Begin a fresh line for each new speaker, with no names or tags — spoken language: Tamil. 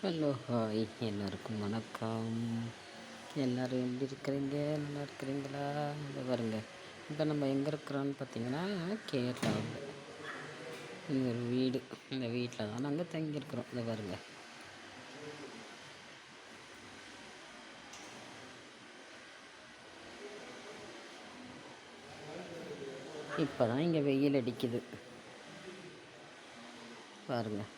ஹலோ ஹாய் எல்லாருக்கும் வணக்கம். எல்லோரும் எப்படி இருக்கிறீங்க? நல்லா இருக்கிறீங்களா? இதை பாருங்க, இப்போ நம்ம எங்கே இருக்கிறோன்னு பார்த்தீங்கன்னா கேரளாவில். இது ஒரு வீடு. இந்த வீட்டில் தான் நாங்கள் தங்கியிருக்கிறோம். இதை பாருங்க, இப்போ தான் இங்கே வெயில் அடிக்குது பாருங்கள்.